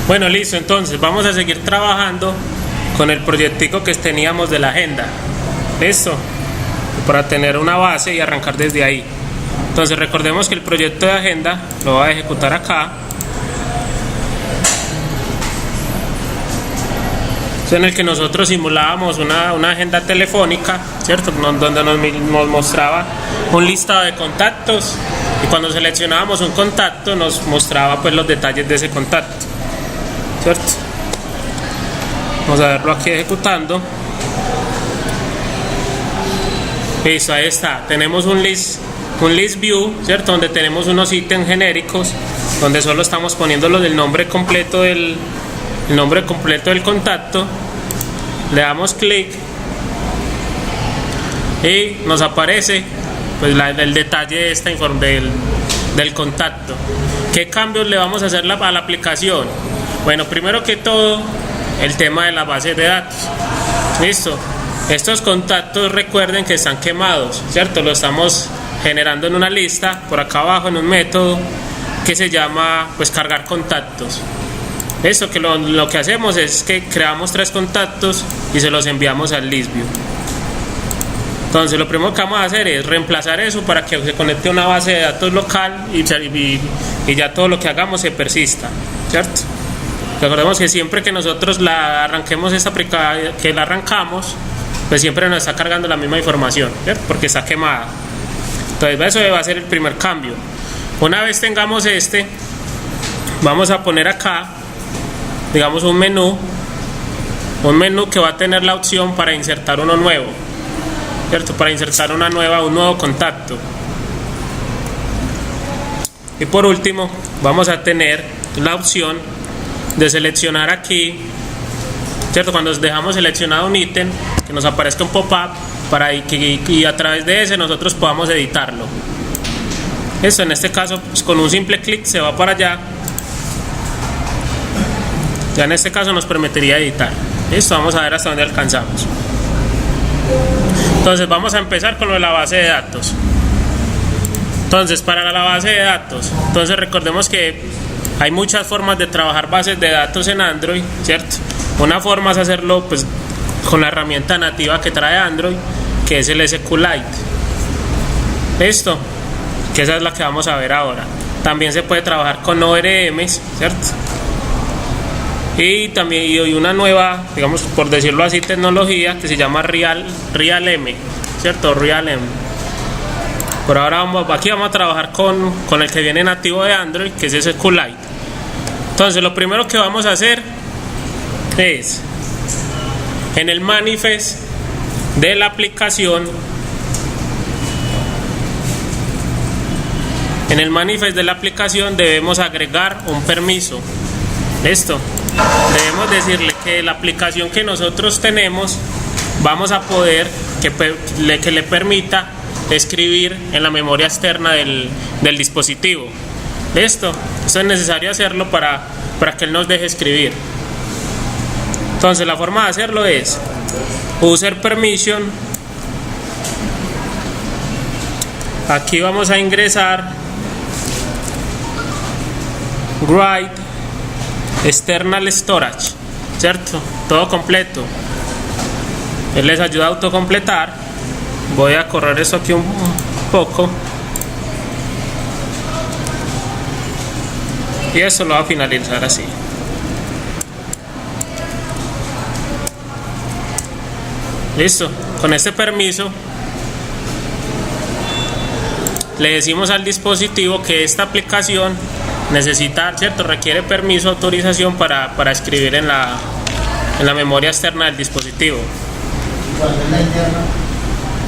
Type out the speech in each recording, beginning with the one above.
Bueno, listo, entonces vamos a seguir trabajando con el proyectico que teníamos de la agenda. ¿Listo? Para tener una base y arrancar desde ahí. Entonces recordemos que el proyecto de agenda lo voy a ejecutar acá. Es en el que nosotros simulábamos una agenda telefónica, ¿cierto? Donde nos mostraba un listado de contactos y cuando seleccionábamos un contacto nos mostraba pues los detalles de ese contacto, ¿cierto? Vamos a verlo aquí ejecutando. Listo, ahí está. Tenemos un list view, ¿cierto? Donde tenemos unos ítems genéricos, donde solo estamos poniéndolo del nombre completo del contacto. Le damos clic y nos aparece pues el detalle de esta información del contacto. ¿Qué cambios le vamos a hacer a la aplicación? Bueno, primero que todo, el tema de la base de datos. Listo. Estos contactos, recuerden que están quemados, ¿cierto? Lo estamos generando en una lista, por acá abajo en un método que se llama pues cargar contactos. Esto que lo que hacemos es que creamos 3 contactos y se los enviamos al list view. Entonces lo primero que vamos a hacer es reemplazar eso para que se conecte a una base de datos local y ya todo lo que hagamos se persista, ¿cierto? Recordemos que siempre que nosotros la arranquemos esta aplicación, que la arrancamos, pues siempre nos está cargando la misma información, ¿cierto? Porque está quemada. Entonces eso va a ser el primer cambio. Una vez tengamos vamos a poner acá, digamos, un menú que va a tener la opción para insertar uno nuevo, ¿cierto? Para insertar un nuevo contacto. Y por último vamos a tener la opción de seleccionar aquí, ¿cierto? Cuando dejamos seleccionado un ítem, que nos aparezca un pop-up y a través de ese nosotros podamos editarlo. Eso en este caso pues, con un simple clic se va para allá. Ya en este caso nos permitiría editar. Listo, vamos a ver hasta dónde alcanzamos. Entonces vamos a empezar con lo de la base de datos. Entonces para la base de datos, entonces recordemos que hay muchas formas de trabajar bases de datos en Android, ¿cierto? Una forma es hacerlo pues con la herramienta nativa que trae Android, que es el SQLite. Listo, que esa es la que vamos a ver ahora. También se puede trabajar con ORMs, ¿cierto? Y también hay una nueva, digamos por decirlo así, tecnología que se llama RealM, ¿cierto? RealM. Por ahora aquí vamos a trabajar con el que viene nativo de Android, que es SQLite. Entonces lo primero que vamos a hacer es en el manifest de la aplicación, debemos agregar un permiso. Listo. Debemos decirle que la aplicación que nosotros tenemos vamos a poder que le permita escribir en la memoria externa del dispositivo. Listo. Eso es necesario hacerlo para que él nos deje escribir. Entonces la forma de hacerlo es user permission. Aquí vamos a ingresar write external storage, ¿cierto? Todo completo. Él les ayuda a autocompletar. Voy a correr eso aquí un poco. Y eso lo va a finalizar así. Listo. Con este permiso le decimos al dispositivo que esta aplicación necesita, ¿cierto? Requiere permiso, autorización para escribir en la memoria externa del dispositivo. ¿Cuál es la interna?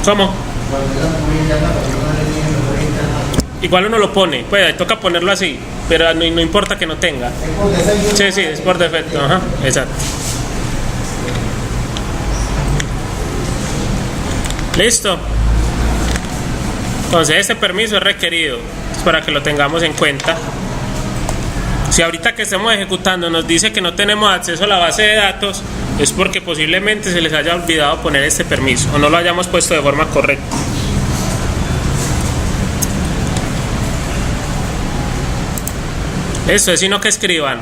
¿Cómo? ¿Cuál es la memoria interna? Porque no le tiene memoria interna. Igual uno lo pone, pues toca ponerlo así, pero no importa que no tenga. ¿Es por defecto? Sí, es por defecto, ajá, exacto. Listo. Entonces este permiso es requerido, es para que lo tengamos en cuenta. Si ahorita que estemos ejecutando nos dice que no tenemos acceso a la base de datos, es porque posiblemente se les haya olvidado poner este permiso o no lo hayamos puesto de forma correcta. Esto es sino que escriban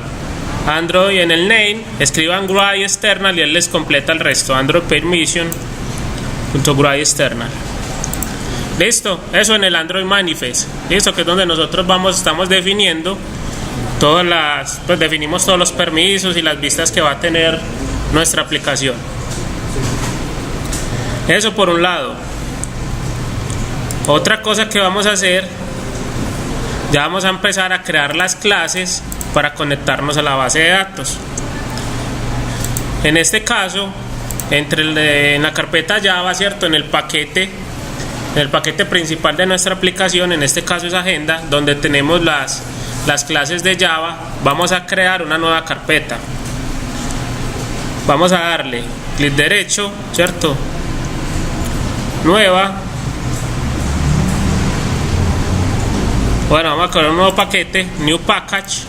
Android en el name, escriban GUI external y él les completa el resto. Android permission.GUI external. Listo, eso en el Android manifest. Listo, que es donde nosotros estamos definiendo todas las, pues definimos todos los permisos y las vistas que va a tener nuestra aplicación. Eso por un lado. Otra cosa que vamos a hacer, ya vamos a empezar a crear las clases para conectarnos a la base de datos. En este caso, en la carpeta Java, ¿cierto? En el paquete principal de nuestra aplicación, en este caso es agenda, donde tenemos las clases de Java, vamos a crear una nueva carpeta. Vamos a darle clic derecho, ¿cierto? Nueva. Bueno, vamos a crear un nuevo paquete, New Package,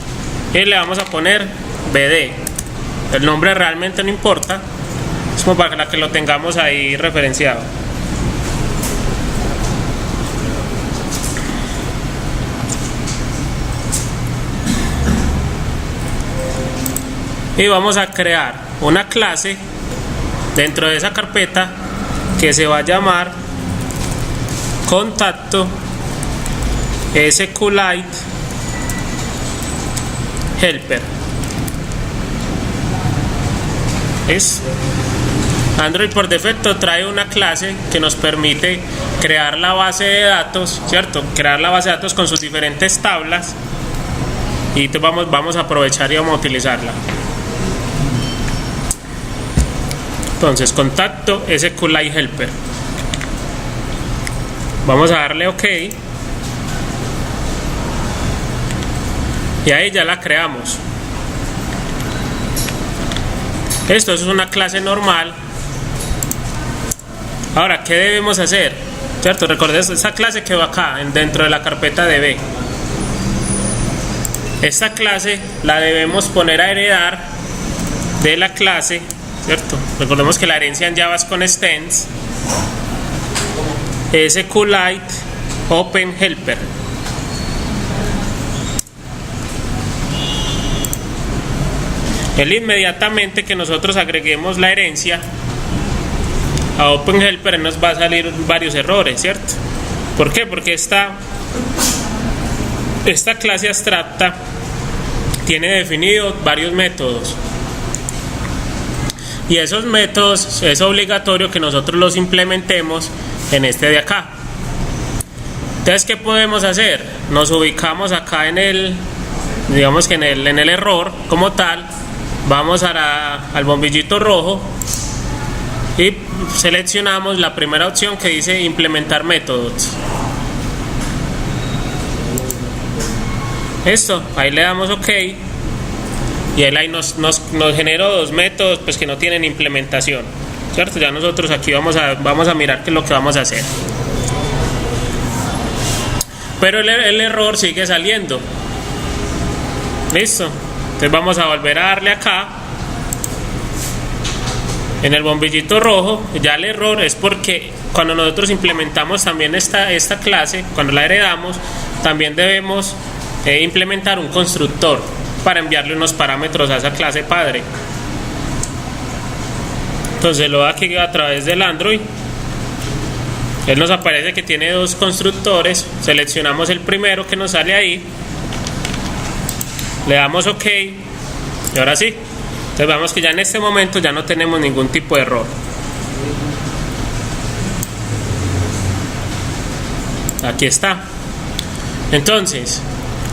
y le vamos a poner BD. El nombre realmente no importa, es como para que lo tengamos ahí referenciado. Y vamos a crear una clase dentro de esa carpeta que se va a llamar contacto SQLite helper. Android por defecto trae una clase que nos permite crear la base de datos, ¿cierto? Crear la base de datos con sus diferentes tablas, y vamos a aprovechar y vamos a utilizarla. Entonces, contacto SQLite helper. Vamos a darle OK. Y ahí ya la creamos. Esto es una clase normal. Ahora, ¿qué debemos hacer? ¿Cierto? Recuerden, esta clase quedó acá, dentro de la carpeta DB. Esta clase la debemos poner a heredar de la clase, ¿cierto? Recordemos que la herencia en Java es con extends SQLite Open Helper. Él inmediatamente que nosotros agreguemos la herencia a Open Helper nos va a salir varios errores, ¿cierto? ¿Por qué? Porque esta clase abstracta tiene definido varios métodos, y esos métodos es obligatorio que nosotros los implementemos en este de acá. Entonces, ¿qué podemos hacer? Nos ubicamos acá en el, digamos que en el error como tal. Vamos al bombillito rojo y seleccionamos la primera opción que dice implementar métodos. Esto, ahí le damos OK, y él ahí nos generó dos métodos pues que no tienen implementación, ¿cierto? Ya nosotros aquí vamos a mirar qué es lo que vamos a hacer, pero el error sigue saliendo. Listo. Entonces vamos a volver a darle acá en el bombillito rojo. Ya el error es porque cuando nosotros implementamos también esta clase, cuando la heredamos, también debemos implementar un constructor para enviarle unos parámetros a esa clase padre. Entonces lo doy aquí a través del Android. Él nos aparece que tiene dos constructores. Seleccionamos el primero que nos sale ahí, le damos OK, y ahora sí. Entonces vemos que ya en este momento ya no tenemos ningún tipo de error. Aquí está. Entonces,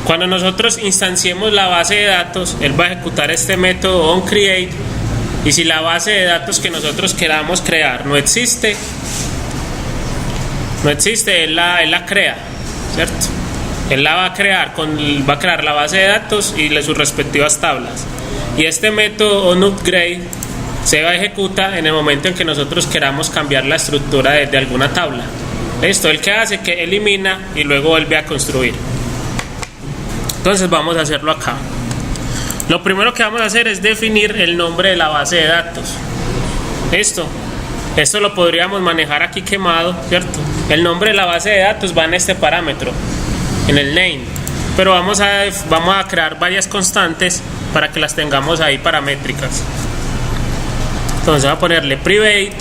cuando nosotros instanciemos la base de datos, él va a ejecutar este método onCreate, y si la base de datos que nosotros queramos crear no existe, él la crea, ¿cierto? Él la va a crear la base de datos y sus respectivas tablas, y este método onUpgrade se ejecuta en el momento en que nosotros queramos cambiar la estructura de alguna tabla. Esto, ¿el que hace? Que elimina y luego vuelve a construir. Entonces vamos a hacerlo acá. Lo primero que vamos a hacer es definir el nombre de la base de datos. Esto lo podríamos manejar aquí quemado, ¿cierto? El nombre de la base de datos va en este parámetro, en el name. pero vamos a crear varias constantes para que las tengamos ahí paramétricas. Entonces voy a ponerle private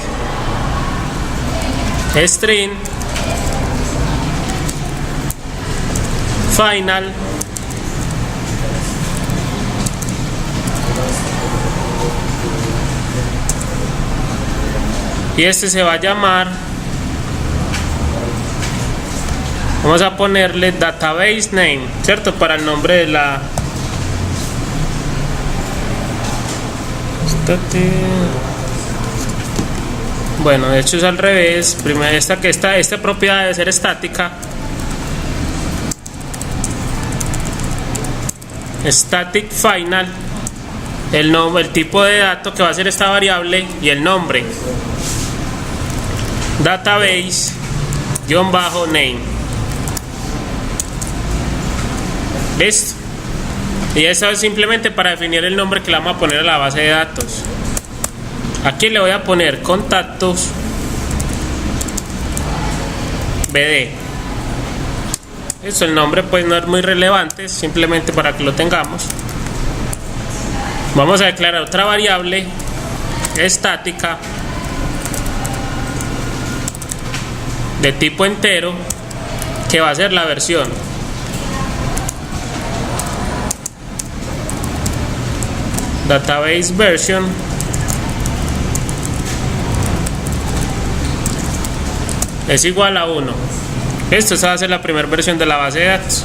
string final y este se va a llamar, vamos a ponerle database name, ¿cierto? Para el nombre de la bueno, de hecho es al revés. Primero esta propiedad debe ser estática, static final, el tipo de dato que va a ser esta variable y el nombre database -name. Listo. Y eso es simplemente para definir el nombre que le vamos a poner a la base de datos. Aquí le voy a poner contactos BD. Eso, el nombre pues no es muy relevante, simplemente para que lo tengamos. Vamos a declarar otra variable estática de tipo entero que va a ser la versión. Database version es igual a 1. Esta va a ser la primera versión de la base de datos.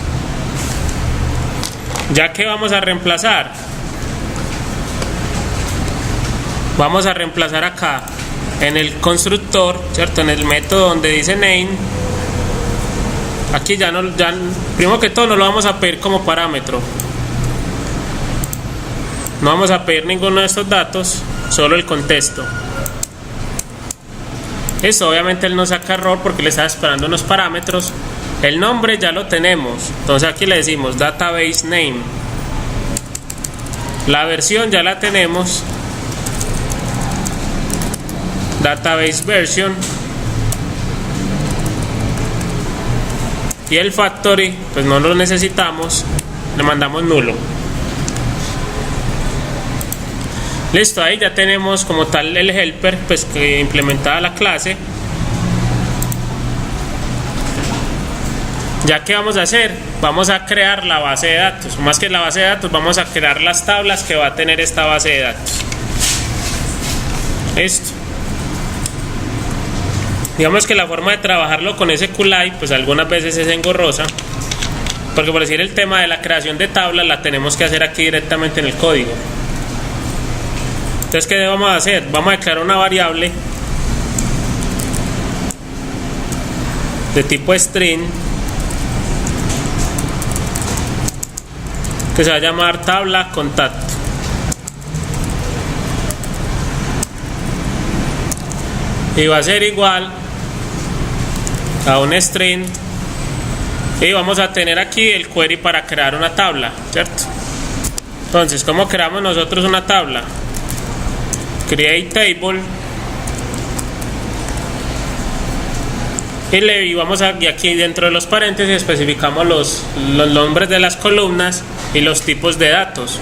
Ya que vamos a reemplazar, acá en el constructor, ¿cierto? En el método donde dice name. Aquí primero que todo no lo vamos a pedir como parámetro. No vamos a pedir ninguno de estos datos, solo el contexto. Esto obviamente él no saca error porque le está esperando unos parámetros. El nombre ya lo tenemos, entonces aquí le decimos database name. La versión ya la tenemos, database version. Y el factory pues no lo necesitamos, le mandamos nulo. Listo, ahí ya tenemos como tal el helper pues que implementada la clase. Ya que vamos a hacer, vamos a crear la base de datos. Más que la base de datos, vamos a crear las tablas que va a tener esta base de datos. Listo. Digamos que la forma de trabajarlo con SQLite pues algunas veces es engorrosa, porque por decir el tema de la creación de tablas la tenemos que hacer aquí directamente en el código. Entonces, ¿qué vamos a hacer? Vamos a declarar una variable de tipo string que se va a llamar tabla contacto. Y va a ser igual a un string. Y vamos a tener aquí el query para crear una tabla, ¿cierto? Entonces, ¿cómo creamos nosotros una tabla? Create table y aquí dentro de los paréntesis especificamos los nombres de las columnas y los tipos de datos.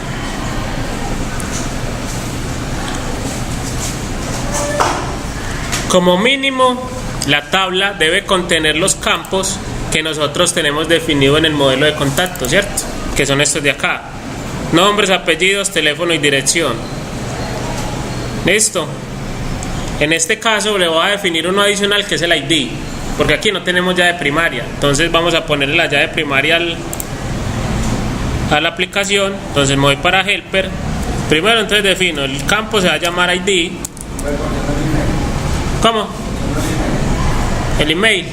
Como mínimo la tabla debe contener los campos que nosotros tenemos definido en el modelo de contacto, ¿cierto? Que son estos de acá: nombres, apellidos, teléfono y dirección. Listo. En este caso le voy a definir uno adicional que es el ID, porque aquí no tenemos llave primaria. Entonces vamos a ponerle la llave primaria a la aplicación. Entonces me voy para helper. Primero entonces defino el campo, se va a llamar ID. ¿Cómo? El email.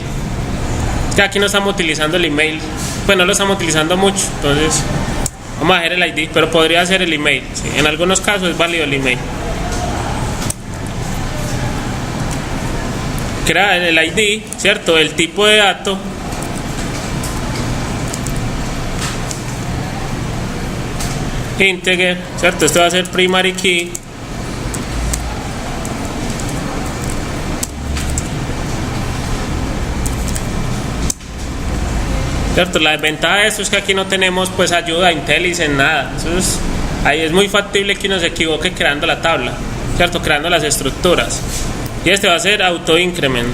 Que aquí no estamos utilizando el email, pues no lo estamos utilizando mucho, entonces vamos a hacer el ID, pero podría ser el email, sí. En algunos casos es válido el email. Crea el ID, ¿cierto? El tipo de dato. Integer, ¿cierto? Esto va a ser primary key. ¿cierto? La desventaja de esto es que aquí no tenemos pues ayuda, IntelliSense, nada. Ahí es muy factible que uno se equivoque creando la tabla, ¿cierto? Creando las estructuras. Y este va a ser auto increment.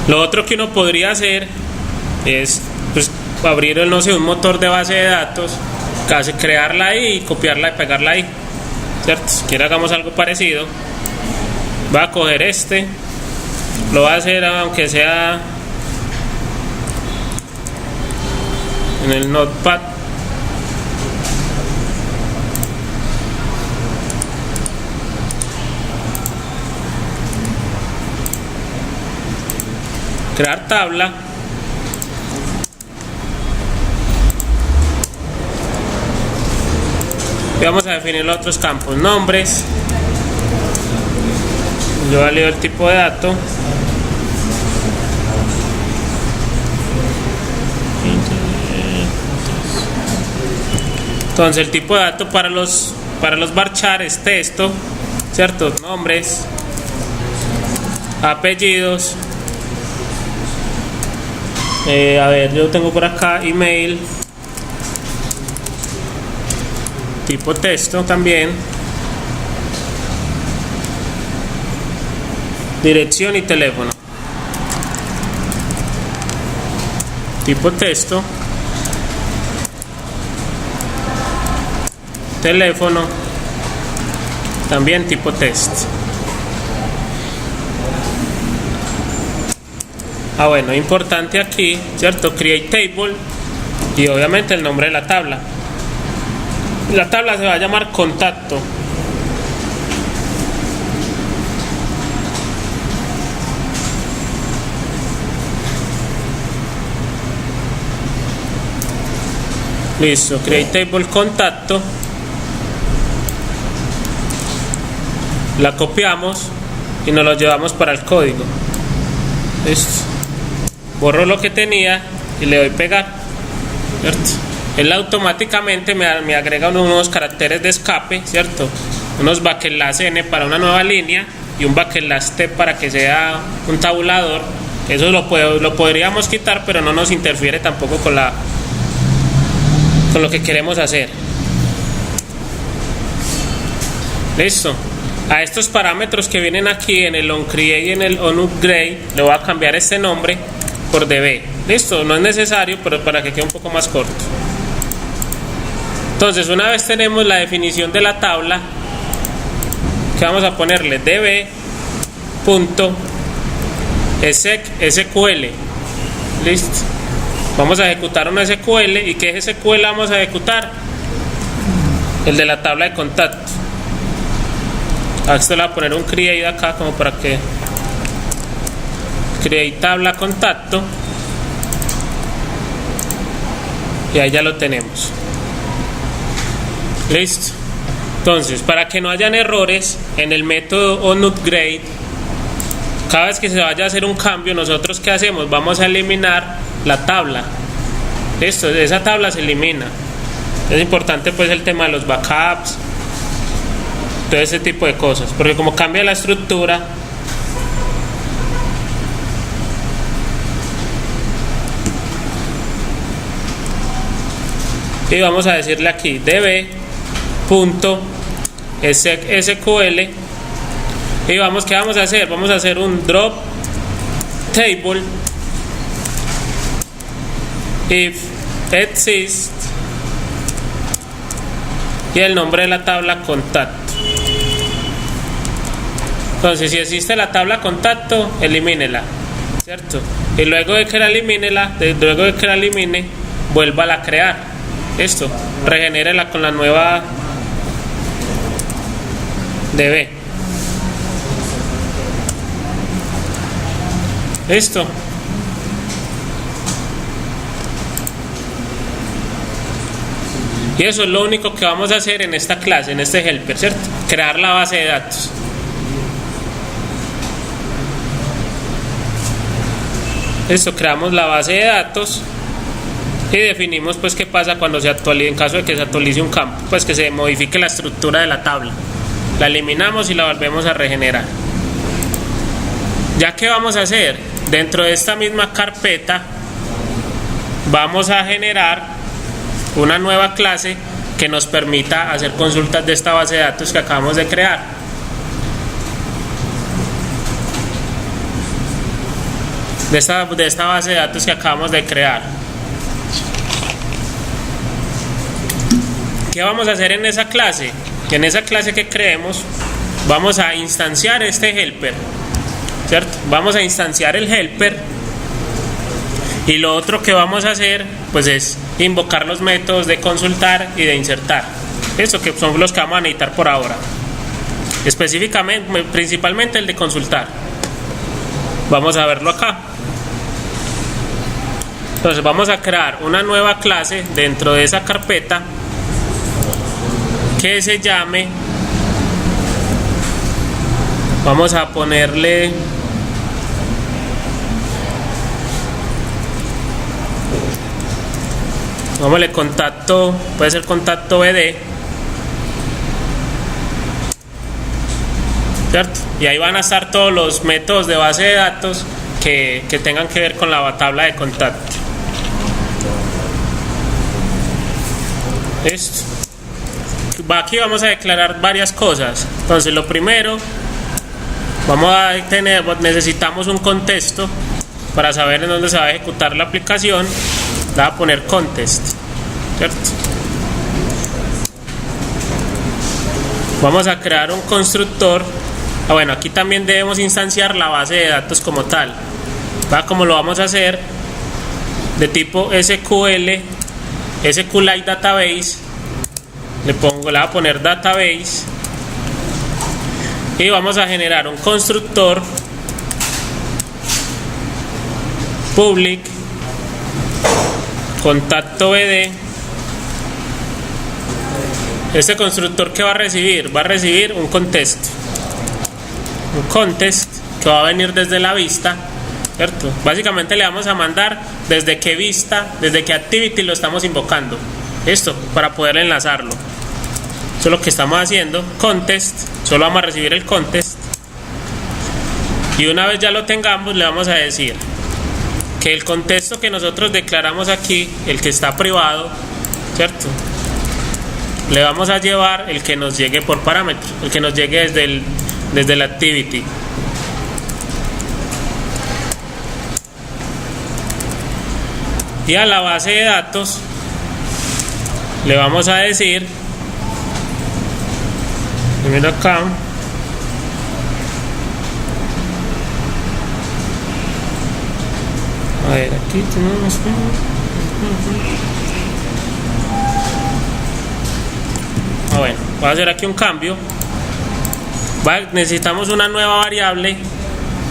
Lo otro que uno podría hacer es pues, abrir, no sé, un motor de base de datos, casi crearla ahí y copiarla y pegarla ahí, ¿cierto? Si quiere hagamos algo parecido. Va a coger este, lo va a hacer aunque sea en el Notepad. Crear tabla. Y vamos a definir los otros campos. Nombres. Yo valido el tipo de dato. Entonces el tipo de dato para los varchar es texto, ¿cierto? Nombres, apellidos. A ver, yo tengo por acá email, tipo texto también, dirección y teléfono. Tipo texto, teléfono, también tipo text. Bueno, importante aquí, ¿cierto? Create table y obviamente el nombre de la tabla. La tabla se va a llamar contacto. Listo, create table contacto. La copiamos y nos lo llevamos para el código. Listo. Borro lo que tenía y le doy pegar, ¿cierto? Él automáticamente me agrega unos caracteres de escape, ¿cierto? Unos backslash n para una nueva línea y un backslash t para que sea un tabulador. Eso lo podríamos quitar, pero no nos interfiere tampoco con lo que queremos hacer. Listo. A estos parámetros que vienen aquí en el onCreate y en el onUpgrade le voy a cambiar este nombre por db. Listo, no es necesario, pero para que quede un poco más corto. Entonces, una vez tenemos la definición de la tabla, que vamos a ponerle db.SQL. Listo. Vamos a ejecutar una SQL. ¿Y qué SQL vamos a ejecutar? El de la tabla de contacto. A esto le voy a poner un create acá como para que create tabla contacto y ahí ya lo tenemos. Listo. Entonces, para que no hayan errores en el método onUpgrade, cada vez que se vaya a hacer un cambio, nosotros ¿qué hacemos? Vamos a eliminar la tabla. Listo, esa tabla se elimina. Es importante pues el tema de los backups, todo ese tipo de cosas, porque como cambia la estructura, y vamos a decirle aquí db.sql y vamos, ¿qué vamos a hacer? Vamos a hacer un drop table if exists y el nombre de la tabla contacto. Entonces, si existe la tabla contacto, elimínela, ¿cierto? Y luego de que la elimine, vuélvala a crear. Esto, regenérela con la nueva db. Listo. Y eso es lo único que vamos a hacer en esta clase, en este helper, ¿cierto? Crear la base de datos. Listo, creamos la base de datos. Y definimos pues qué pasa cuando se actualice, en caso de que se actualice un campo, pues que se modifique la estructura de la tabla. La eliminamos y la volvemos a regenerar. Ya que vamos a hacer, dentro de esta misma carpeta vamos a generar una nueva clase que nos permita hacer consultas de esta base de datos que acabamos de crear. De esta base de datos que acabamos de crear. ¿Qué vamos a hacer en esa clase? En esa clase que creemos vamos a instanciar este helper, ¿cierto? Vamos a instanciar el helper, y lo otro que vamos a hacer pues es invocar los métodos de consultar y de insertar. Eso que son los que vamos a necesitar por ahora. Específicamente, principalmente el de consultar. Vamos a verlo acá. Entonces vamos a crear una nueva clase dentro de esa carpeta que se llame, vamos a ponerle contacto, puede ser contacto BD, ¿cierto? Y ahí van a estar todos los métodos de base de datos que tengan que ver con la tabla de contacto. Listo. Aquí vamos a declarar varias cosas. Entonces lo primero, necesitamos un contexto para saber en dónde se va a ejecutar la aplicación. Le voy a poner contest, ¿cierto? Vamos a crear un constructor. Bueno, aquí también debemos instanciar la base de datos como tal. Como lo vamos a hacer de tipo SQLite Database. Le voy a poner database y vamos a generar un constructor public contacto BD. Este constructor que va a recibir un contexto, que va a venir desde la vista, ¿cierto? Básicamente le vamos a mandar desde qué vista, desde qué activity lo estamos invocando. Esto para poder enlazarlo. Eso es lo que estamos haciendo. Contest, solo vamos a recibir el contest, y una vez ya lo tengamos le vamos a decir que el contexto que nosotros declaramos aquí, el que está privado, ¿cierto? Le vamos a llevar el que nos llegue por parámetro, el que nos llegue desde el activity. Y a la base de datos le vamos a decir, mira acá, a ver, aquí tenemos, bueno, voy a hacer aquí un cambio. Necesitamos una nueva variable,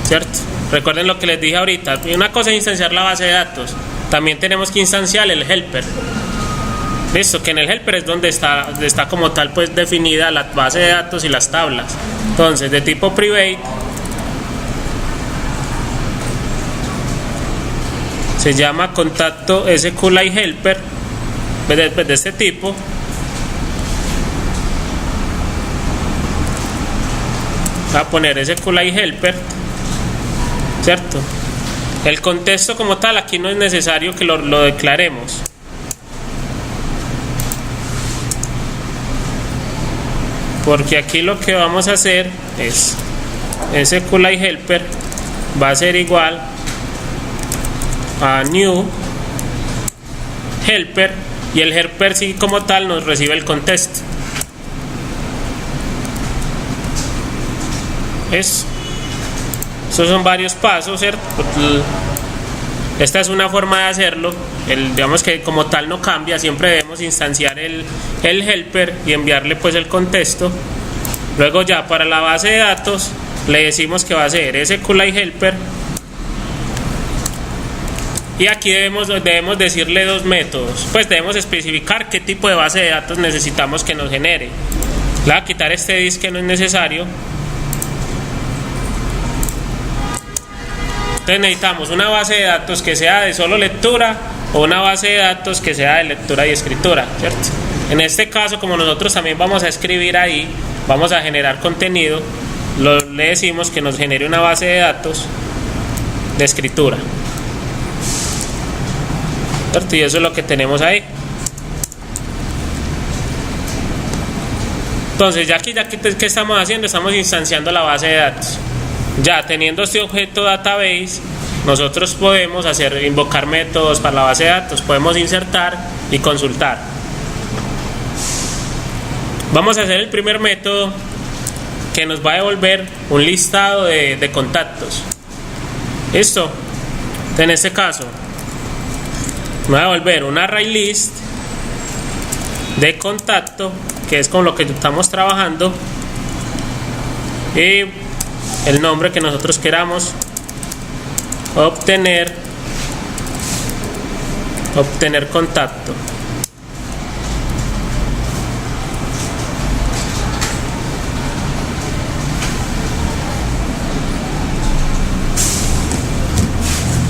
¿cierto? Recuerden lo que les dije ahorita. Una cosa es instanciar la base de datos, también tenemos que instanciar el helper. Listo, que en el helper es donde está como tal pues definida la base de datos y las tablas. Entonces, de tipo private se llama contacto SQLite helper de este tipo. Voy a poner SQLite helper, ¿cierto? El contexto como tal aquí no es necesario que lo declaremos. Porque aquí lo que vamos a hacer es SQLite helper va a ser igual a new helper, y el helper sí como tal nos recibe el contexto. Esos son varios pasos, ¿cierto? Esta es una forma de hacerlo. Digamos que como tal no cambia, siempre debemos instanciar el helper y enviarle pues el contexto. Luego ya para la base de datos le decimos que va a ser SQLite helper, y aquí debemos decirle dos métodos. Pues debemos especificar qué tipo de base de datos necesitamos que nos genere. Le voy a quitar este disk que no es necesario. Entonces necesitamos una base de datos que sea de solo lectura o una base de datos que sea de lectura y escritura, ¿cierto? En este caso, como nosotros también vamos a escribir ahí, vamos a generar contenido, le decimos que nos genere una base de datos de escritura, ¿cierto? Y eso es lo que tenemos ahí. Entonces, ¿qué estamos haciendo? Estamos instanciando la base de datos. Ya teniendo este objeto database, nosotros podemos invocar métodos para la base de datos, podemos insertar y consultar. Vamos a hacer el primer método, que nos va a devolver un listado de contactos. ¿Listo? En este caso, me va a devolver un array list de contacto, que es con lo que estamos trabajando, y el nombre que nosotros queramos obtener contacto.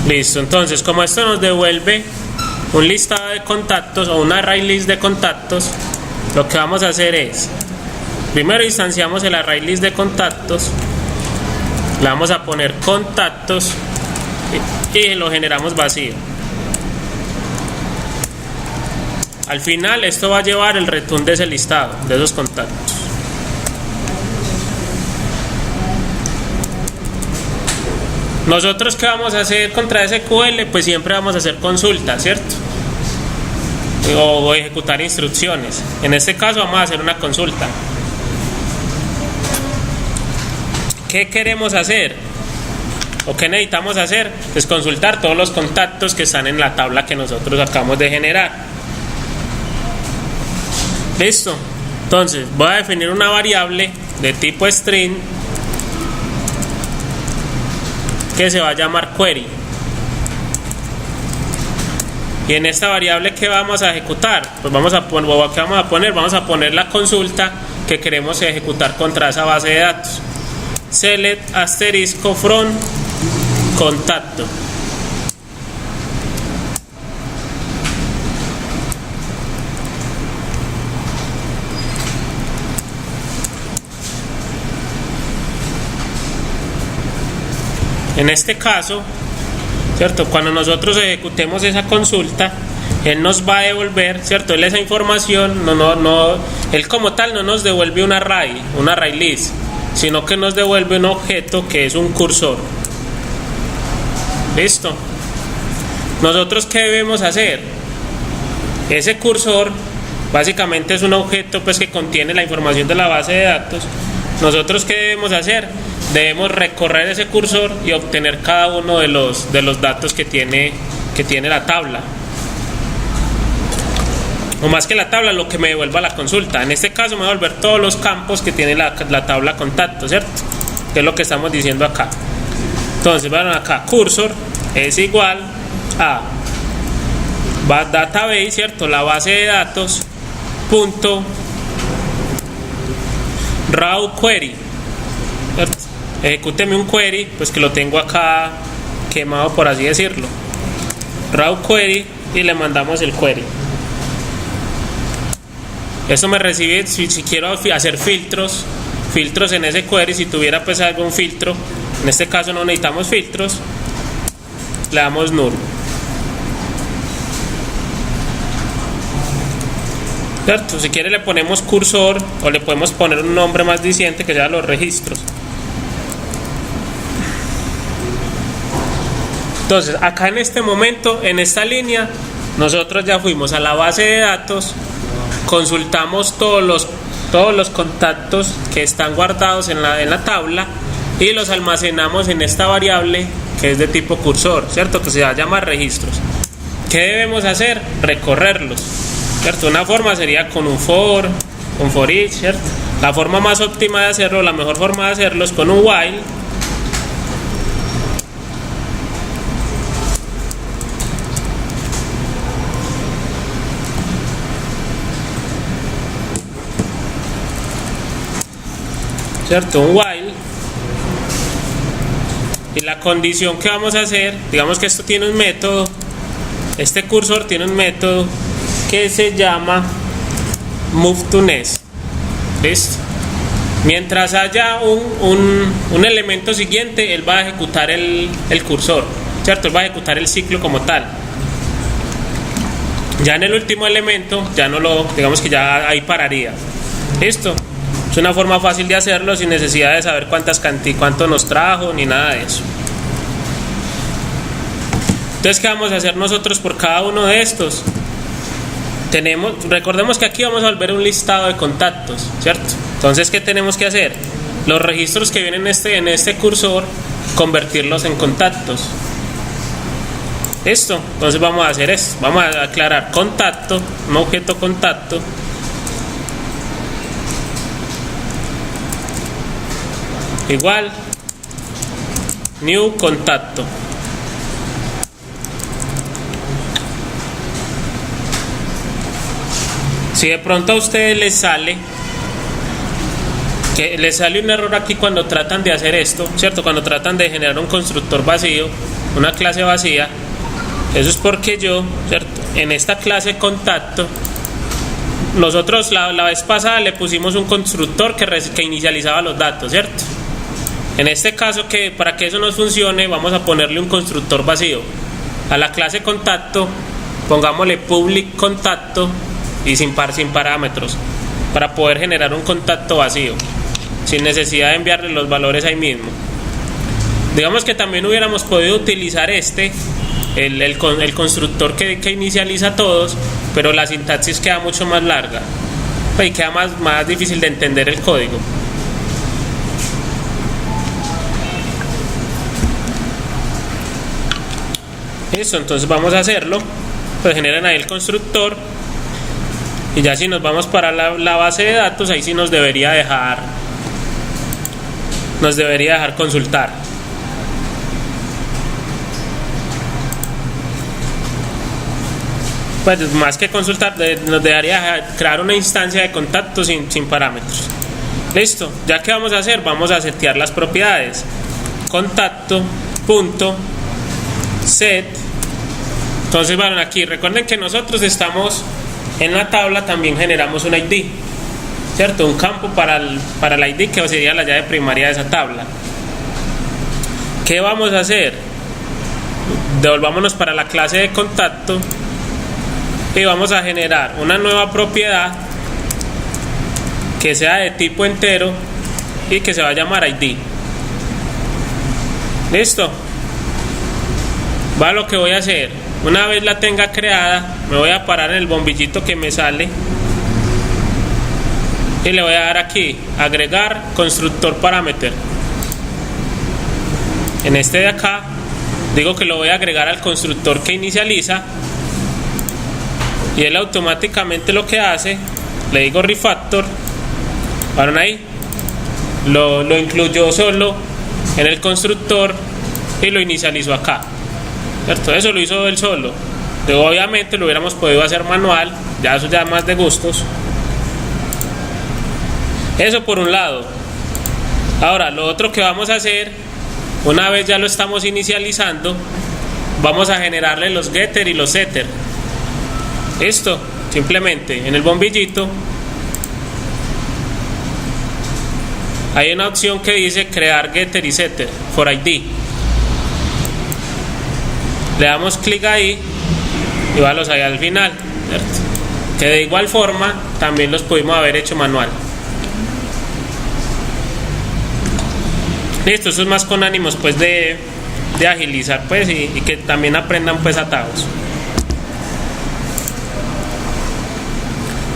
Listo, entonces como esto nos devuelve un listado de contactos o un array list de contactos, lo que vamos a hacer es, primero instanciamos el array list de contactos, le vamos a poner contactos y lo generamos vacío. Al final esto va a llevar el return de ese listado, de esos contactos. Nosotros, ¿qué vamos a hacer contra SQL? Pues siempre vamos a hacer consultas, ¿cierto? O ejecutar instrucciones. En este caso vamos a hacer una consulta. ¿Qué queremos hacer? ¿O qué necesitamos hacer? Pues consultar todos los contactos que están en la tabla que nosotros acabamos de generar. ¿Listo? Entonces voy a definir una variable de tipo string que se va a llamar query. Y en esta variable, ¿qué vamos a ejecutar? Pues vamos a poner la consulta que queremos ejecutar contra esa base de datos. Select asterisco from contacto. En este caso, ¿cierto? Cuando nosotros ejecutemos esa consulta, él nos va a devolver, ¿cierto? Él esa información, él como tal no nos devuelve un array list, sino que nos devuelve un objeto que es un cursor. ¿Listo? Nosotros, ¿qué debemos hacer? Ese cursor básicamente es un objeto, pues, que contiene la información de la base de datos. Nosotros, ¿qué debemos hacer? Debemos recorrer ese cursor y obtener cada uno de los datos que tiene la tabla, o más que la tabla, lo que me devuelva la consulta. En este caso me va a devolver todos los campos que tiene la tabla contacto, ¿cierto? Que es lo que estamos diciendo acá. Entonces, vean acá, cursor es igual a database, ¿cierto? La base de datos punto raw query, ¿cierto? Ejecúteme un query, pues que lo tengo acá quemado, por así decirlo. Raw query, y le mandamos el query. Eso me recibe, si quiero hacer filtros en ese query, si tuviera pues algún filtro, en este caso no necesitamos filtros, le damos null. ¿Cierto? Si quiere le ponemos cursor, o le podemos poner un nombre más diciente que sea los registros. Entonces, acá en este momento, en esta línea, nosotros ya fuimos a la base de datos, consultamos todos los contactos que están guardados en la tabla y los almacenamos en esta variable que es de tipo cursor, ¿cierto? Que se va a llamar registros. ¿Qué debemos hacer? Recorrerlos, ¿cierto? Una forma sería con un for each, ¿cierto? La forma más óptima de hacerlo, la mejor forma de hacerlo es con un while. ¿Cierto? Un while. Y la la condición que vamos a hacer, digamos que esto tiene un método, este cursor tiene un método que se llama moveToNext. ¿Listo? Mientras haya un elemento siguiente, él va a ejecutar el cursor, ¿cierto? Él va a ejecutar el ciclo como tal. Ya en el último elemento, ya no lo, digamos que ya ahí pararía. ¿Listo? Es una forma fácil de hacerlo sin necesidad de saber cuánto nos trajo ni nada de eso. Entonces, ¿qué vamos a hacer nosotros por cada uno de estos? Recordemos que aquí vamos a volver un listado de contactos, ¿cierto? Entonces, ¿qué tenemos que hacer? Los registros que vienen en este cursor, convertirlos en contactos. ¿Listo? Entonces vamos a hacer esto. Vamos a aclarar contacto, un objeto contacto. Igual new contacto. Si de pronto a ustedes les sale un error aquí cuando tratan de hacer esto, ¿cierto? Cuando tratan de generar un constructor vacío, una clase vacía, eso es porque yo, ¿cierto? En esta clase contacto, nosotros la vez pasada le pusimos un constructor que inicializaba los datos, ¿cierto? En este caso, para que eso nos funcione, vamos a ponerle un constructor vacío. A la clase contacto, pongámosle public contacto y sin parámetros, para poder generar un contacto vacío, sin necesidad de enviarle los valores ahí mismo. Digamos que también hubiéramos podido utilizar el constructor que inicializa todos, pero la sintaxis queda mucho más larga y queda más difícil de entender el código. Listo, entonces vamos a hacerlo. Pues generan ahí el constructor y ya si nos vamos para la base de datos, ahí sí nos debería dejar consultar. Pues más que consultar, nos dejaría crear una instancia de contacto sin parámetros. Listo, ya que vamos a hacer, vamos a setear las propiedades. Contacto.set. Entonces, bueno, aquí recuerden que nosotros estamos en la tabla, también generamos un ID, ¿cierto? Un campo para el ID, que sería la llave primaria de esa tabla. ¿Qué vamos a hacer? Devolvámonos para la clase de contacto y vamos a generar una nueva propiedad que sea de tipo entero y que se va a llamar ID. ¿Listo? Va, lo que voy a hacer, una vez la tenga creada, me voy a parar en el bombillito que me sale y le voy a dar aquí agregar constructor parameter. En este de acá digo que lo voy a agregar al constructor que inicializa y él automáticamente lo que hace, le digo refactor, ¿vieron ahí? Lo incluyó solo en el constructor y lo inicializó acá, ¿cierto? Eso lo hizo él solo. Obviamente lo hubiéramos podido hacer manual, ya eso ya más de gustos. Eso por un lado. Ahora, lo otro que vamos a hacer, una vez ya lo estamos inicializando, vamos a generarle los getter y los setter. Esto, simplemente en el bombillito hay una opción que dice crear getter y setter for ID. Le damos clic ahí y va los ahí al final, ¿cierto? Que de igual forma también los pudimos haber hecho manual. Listo, eso es más con ánimos pues de agilizar pues y que también aprendan pues atajos.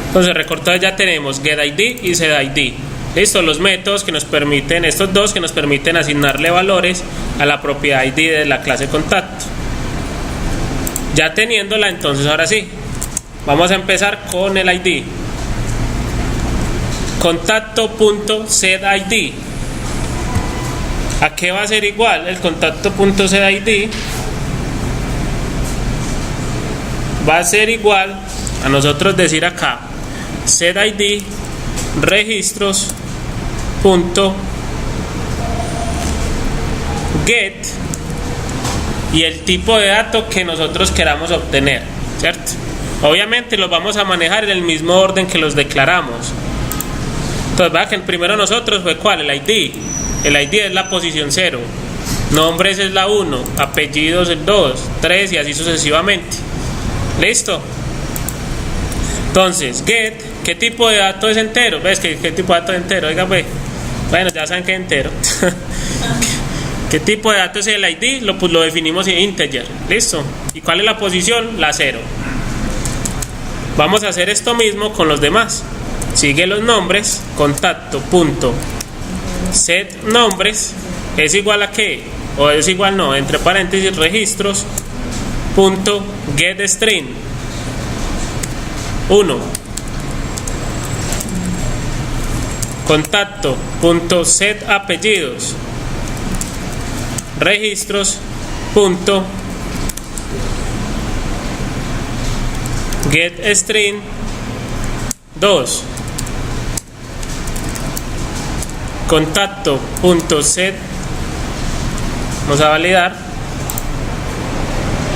Entonces recortados ya tenemos getID y setID. Listo, los métodos que nos permiten, estos dos que nos permiten asignarle valores a la propiedad ID de la clase contacto. Ya teniéndola, entonces ahora sí, vamos a empezar con el ID. Contacto.setID. ¿A qué va a ser igual? El contacto.setID va a ser igual a nosotros decir acá setID registros.get y el tipo de dato que nosotros queramos obtener, ¿cierto? Obviamente los vamos a manejar en el mismo orden que los declaramos. Entonces, vea que el primero nosotros fue ¿cuál? El ID. El ID es la posición 0. Nombres es la 1. Apellidos el 2, 3 y así sucesivamente. ¿Listo? Entonces, get, ¿qué tipo de dato es entero? ¿Ves qué tipo de dato es entero? Oiga, pues. Bueno, ya saben que es entero. ¿Qué tipo de dato es el ID? Lo definimos en integer. ¿Listo? ¿Y cuál es la posición? La 0. Vamos a hacer esto mismo con los demás. Sigue los nombres, contacto, punto, set nombres, es igual a qué, o es igual no, entre paréntesis, registros, punto, get string, 1, contacto, punto, set apellidos, registros, punto, get string, 2, contacto punto set, vamos a validar,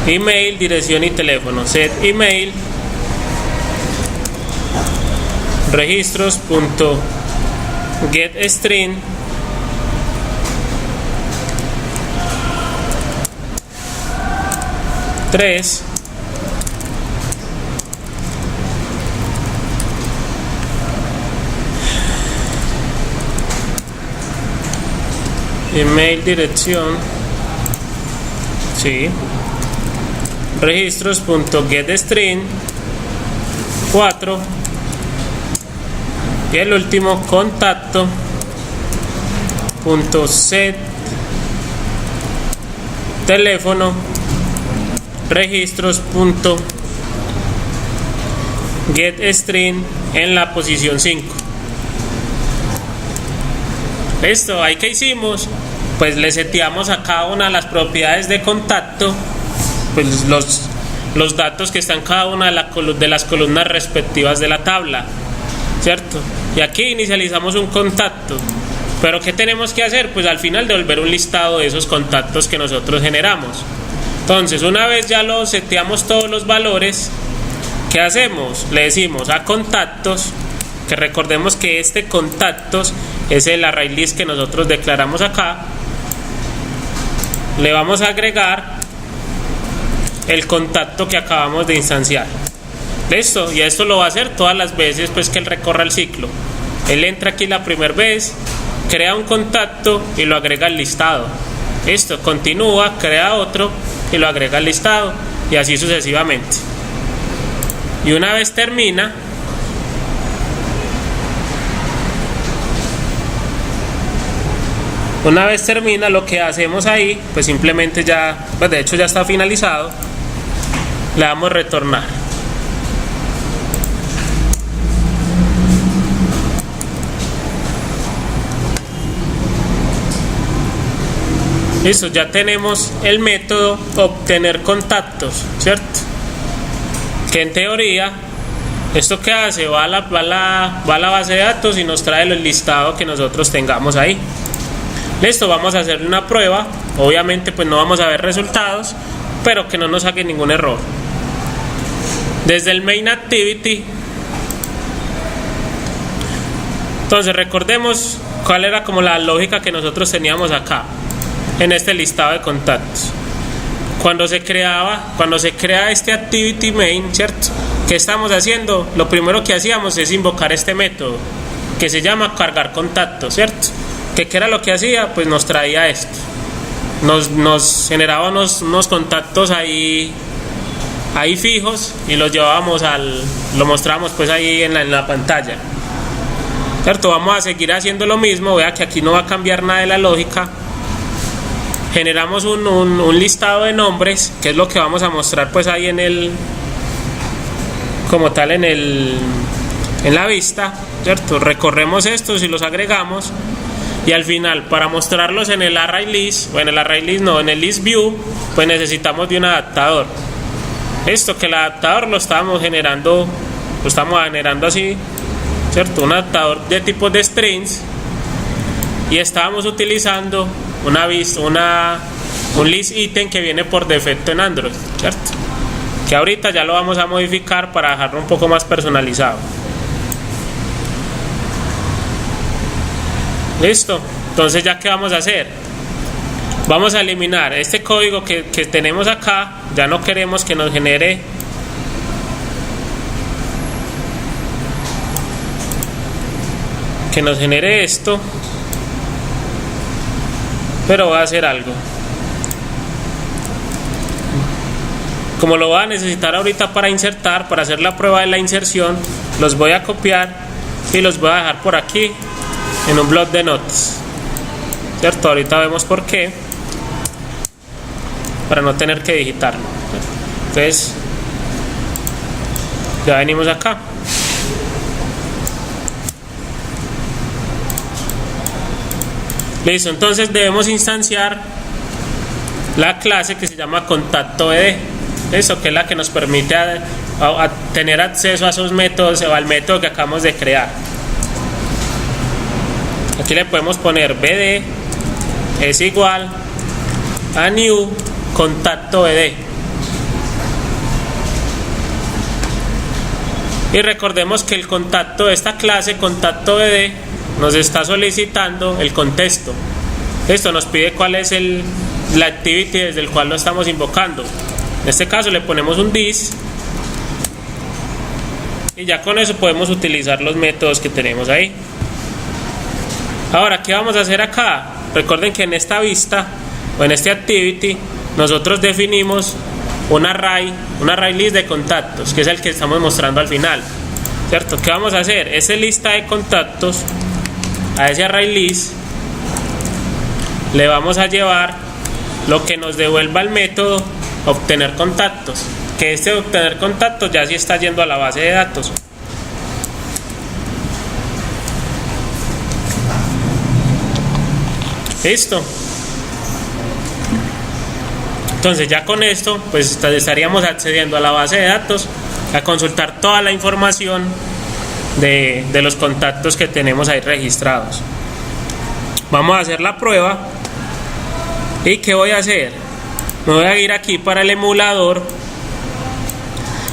email, dirección y teléfono, set email, registros punto get string, tres, email, dirección, sí, registros.getString, 4, y el último contacto .set teléfono registros.getString en la posición 5. Listo, ahí que hicimos, pues le seteamos a cada una de las propiedades de contacto, pues los datos que están en cada una de las columnas respectivas de la tabla, ¿cierto? Y aquí inicializamos un contacto, pero ¿qué tenemos que hacer? Pues al final devolver un listado de esos contactos que nosotros generamos. Entonces, una vez ya lo seteamos todos los valores, ¿qué hacemos? Le decimos a contactos, que recordemos que este contactos es el array list que nosotros declaramos acá, le vamos a agregar el contacto que acabamos de instanciar. Listo, y esto lo va a hacer todas las veces pues que él recorra el ciclo. Él entra aquí la primera vez, crea un contacto y lo agrega al listado. Listo, continúa, crea otro y lo agrega al listado, y así sucesivamente. Y una vez termina, lo que hacemos ahí, pues simplemente ya, pues de hecho ya está finalizado, le damos retornar. Listo, ya tenemos el método obtener contactos, ¿cierto? Que en teoría, ¿esto qué hace? Va a la base de datos y nos trae el listado que nosotros tengamos ahí. Listo, vamos a hacerle una prueba. Obviamente pues no vamos a ver resultados, pero que no nos saque ningún error. Desde el main activity, entonces recordemos cuál era como la lógica que nosotros teníamos acá en este listado de contactos. Cuando se crea este activity main, ¿cierto? ¿Qué estamos haciendo? Lo primero que hacíamos es invocar este método que se llama cargar contactos, ¿cierto? ¿Qué era lo que hacía? Pues nos traía esto, nos generaba unos contactos ahí fijos y los llevábamos lo mostramos pues ahí en la pantalla, ¿cierto? Vamos a seguir haciendo lo mismo. Vea que aquí no va a cambiar nada de la lógica. Generamos un listado de nombres, que es lo que vamos a mostrar pues ahí como tal en la vista, ¿cierto? Recorremos estos y los agregamos, y al final, para mostrarlos en el array list, o en el array list no, en el list view, pues necesitamos de un adaptador. Esto que el adaptador lo estamos generando así, ¿cierto? Un adaptador de tipos de strings, y estábamos utilizando un list item que viene por defecto en Android, ¿cierto? Que ahorita ya lo vamos a modificar para dejarlo un poco más personalizado. Listo. Entonces, ya que vamos a hacer, vamos a eliminar este código que tenemos acá. Ya no queremos que nos genere esto, pero voy a hacer algo. Como lo voy a necesitar ahorita para insertar, para hacer la prueba de la inserción, los voy a copiar y los voy a dejar por aquí en un bloc de notas, ¿cierto? Ahorita vemos por qué, para no tener que digitarlo. Entonces ya venimos acá. Listo, entonces debemos instanciar la clase que se llama contacto.ed. Eso, que es la que nos permite a tener acceso a esos métodos o al método que acabamos de crear. Aquí le podemos poner bd es igual a new contacto.ed. Y recordemos que el contacto de esta clase contacto.ed nos está solicitando el contexto. Esto nos pide cuál es la activity desde el cual lo estamos invocando. En este caso le ponemos un this y ya con eso podemos utilizar los métodos que tenemos ahí. Ahora, ¿qué vamos a hacer acá? Recuerden que en esta vista o en este activity nosotros definimos un array list de contactos, que es el que estamos mostrando al final, ¿cierto? ¿Qué vamos a hacer? Esa lista de contactos, a ese array list le vamos a llevar lo que nos devuelva el método obtener contactos, que este obtener contactos ya sí está yendo a la base de datos. Listo. Entonces ya con esto pues estaríamos accediendo a la base de datos a consultar toda la información de los contactos que tenemos ahí registrados. Vamos a hacer la prueba. ¿Y qué voy a hacer? Me voy a ir aquí para el emulador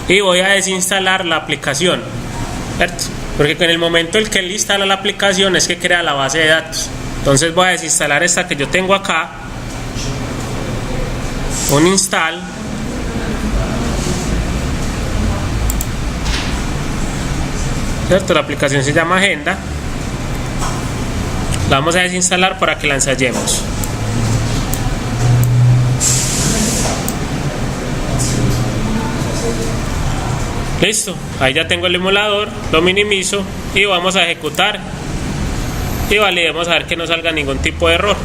y voy a desinstalar la aplicación, ¿cierto? Porque en el momento en que él instala la aplicación es que crea la base de datos. Entonces voy a desinstalar esta que yo tengo acá, un install, ¿cierto? La aplicación se llama Agenda. La vamos a desinstalar para que la ensayemos. Listo, ahí ya tengo el emulador, lo minimizo y vamos a ejecutar y validemos a ver que no salga ningún tipo de error.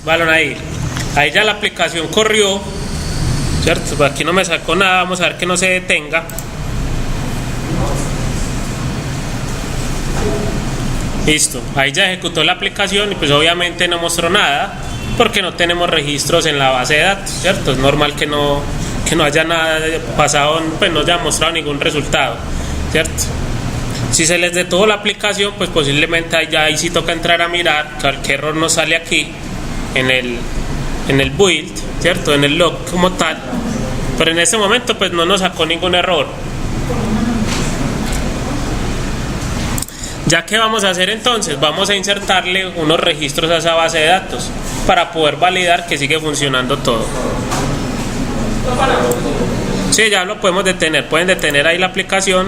Vale, ahí ya la aplicación corrió, ¿cierto? Pues aquí no me sacó nada, vamos a ver que no se detenga. Listo, ahí ya ejecutó la aplicación y pues obviamente no mostró nada porque no tenemos registros en la base de datos, ¿cierto? Es normal que no haya nada pasado, pues no haya mostrado ningún resultado, ¿cierto? Si se les detuvo la aplicación, pues posiblemente ahí sí toca entrar a mirar qué error nos sale aquí en el build, ¿cierto? En el log como tal, pero en ese momento pues no nos sacó ningún error. Ya que vamos a hacer entonces, vamos a insertarle unos registros a esa base de datos para poder validar que sigue funcionando todo. Sí, ya lo podemos detener, pueden detener ahí la aplicación,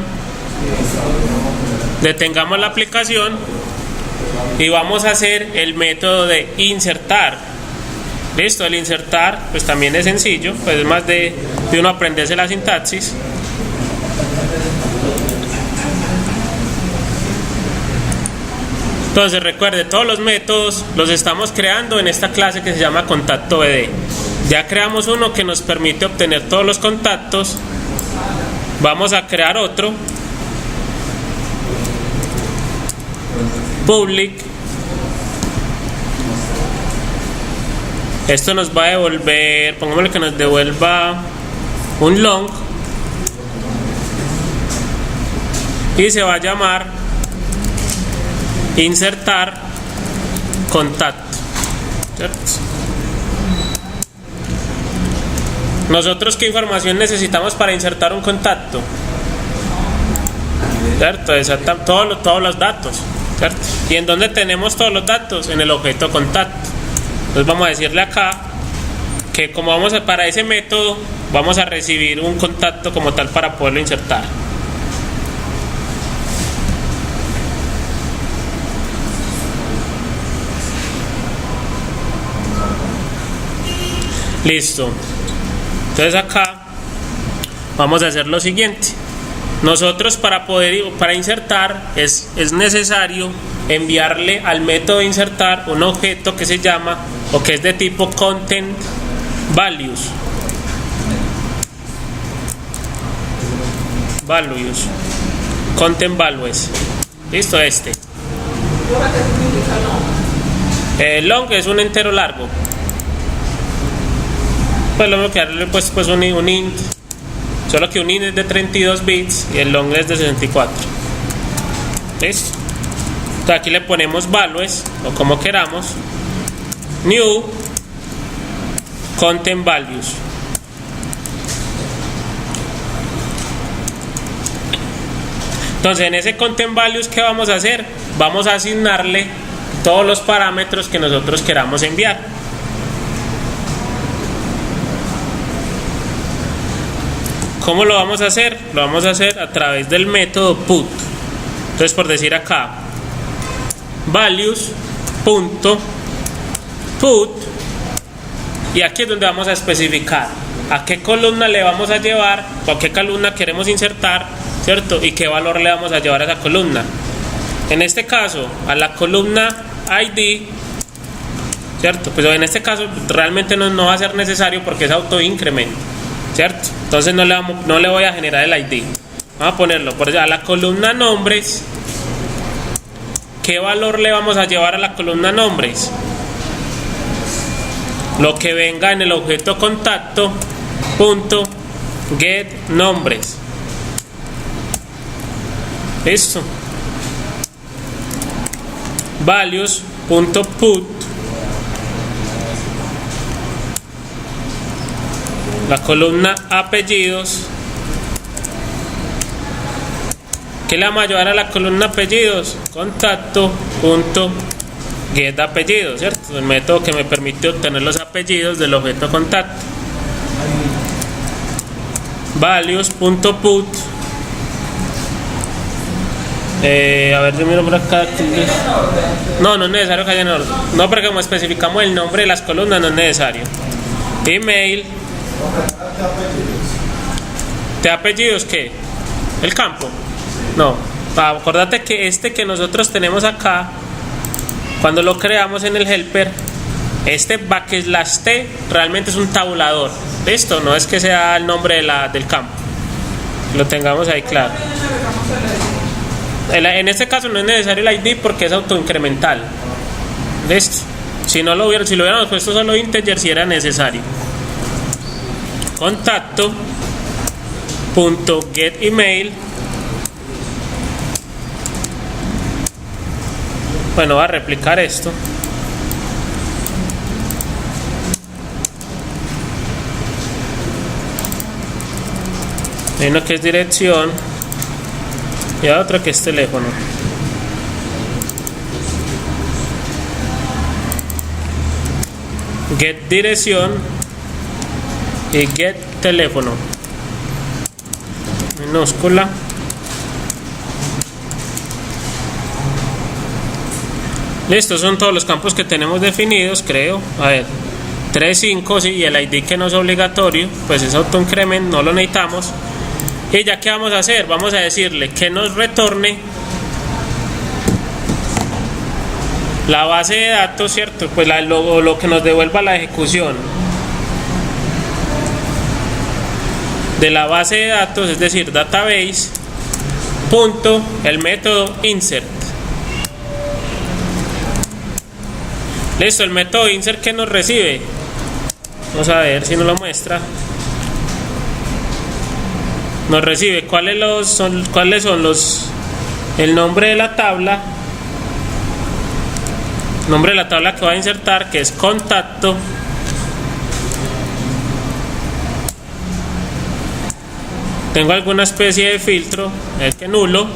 detengamos la aplicación y vamos a hacer el método de insertar. Listo, el insertar pues también es sencillo, pues es más de uno aprenderse la sintaxis. Entonces recuerde, todos los métodos los estamos creando en esta clase que se llama contacto.ed. Ya creamos uno que nos permite obtener todos los contactos. Vamos a crear otro, public Esto nos va a devolver, pongámosle que nos devuelva un long y se va a llamar insertar contacto, ¿cierto? Nosotros, ¿qué información necesitamos para insertar un contacto? ¿Cierto? Todos los datos, ¿cierto? ¿Y en dónde tenemos todos los datos? En el objeto contacto. Entonces vamos a decirle acá que como para ese método vamos a recibir un contacto como tal para poderlo insertar. Listo. Entonces acá vamos a hacer lo siguiente. Nosotros para insertar es necesario enviarle al método de insertar un objeto que se llama, o que es de tipo content values. Content values. Listo, long es un entero largo. Pues lo que darle pues un int, solo que un int es de 32 bits y el long es de 64. ¿Listo? Entonces aquí le ponemos values o como queramos, new content values. Entonces en ese content values, ¿qué vamos a hacer? Vamos a asignarle todos los parámetros que nosotros queramos enviar. ¿Cómo lo vamos a hacer? Lo vamos a hacer a través del método put. Entonces, por decir acá, values.put, y aquí es donde vamos a especificar a qué columna le vamos a llevar, o a qué columna queremos insertar, ¿cierto? Y qué valor le vamos a llevar a esa columna. En este caso, a la columna ID, ¿cierto? Pues en este caso realmente no va a ser necesario porque es autoincremento, ¿cierto? Entonces no le voy a generar el ID. Vamos a ponerlo por allá a la columna nombres. ¿Qué valor le vamos a llevar a la columna nombres? Lo que venga en el objeto contacto punto get nombres. Listo. Values.put, la columna apellidos. ¿Qué le vamos a llevar a la columna apellidos? Contacto.get apellidos, ¿cierto? El método que me permite obtener los apellidos del objeto contacto. Values.put. A ver, yo miro por acá. No es necesario que haya en orden. No, porque como especificamos el nombre de las columnas, no es necesario. Email. ¿De apellidos qué? ¿El campo? No. Acordate que que nosotros tenemos acá, cuando lo creamos en el helper, /t realmente es un tabulador. ¿Listo? No es que sea el nombre del campo. Lo tengamos ahí claro. En este caso no es necesario el ID porque es autoincremental. ¿Listo? Si lo hubiéramos puesto solo integer, si era necesario. Contacto.getEmail. Bueno, va a replicar esto. Hay uno que es dirección y otro que es teléfono. Get dirección y get teléfono. Minúscula. Listo, son todos los campos que tenemos definidos, creo. A ver, 3, 5, sí, y el ID que no es obligatorio, pues es autoincrement, no lo necesitamos. Y ya, ¿qué vamos a hacer? Vamos a decirle que nos retorne la base de datos, ¿cierto? Pues lo que nos devuelva la ejecución de la base de datos, es decir, database, el método insert. Listo, el método insert que nos recibe Vamos a ver si nos lo muestra. Nos recibe cuáles son los el nombre de la tabla. Nombre de la tabla que va a insertar, que es contacto. Tengo alguna especie de filtro, el que nulo,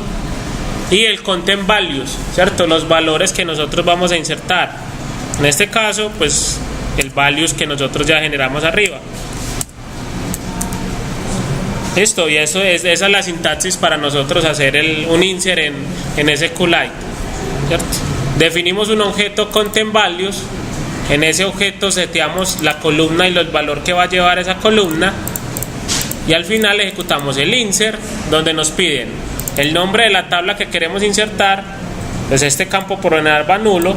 y el content values, ¿cierto? Los valores que nosotros vamos a insertar. En este caso, pues el values que nosotros ya generamos arriba. Listo, y esa es la sintaxis para nosotros hacer un insert en SQLite, ¿cierto? Definimos un objeto content values. En ese objeto seteamos la columna y los valores que va a llevar esa columna. Y al final ejecutamos el insert, donde nos piden el nombre de la tabla que queremos insertar. Pues este campo por ordenar va nulo.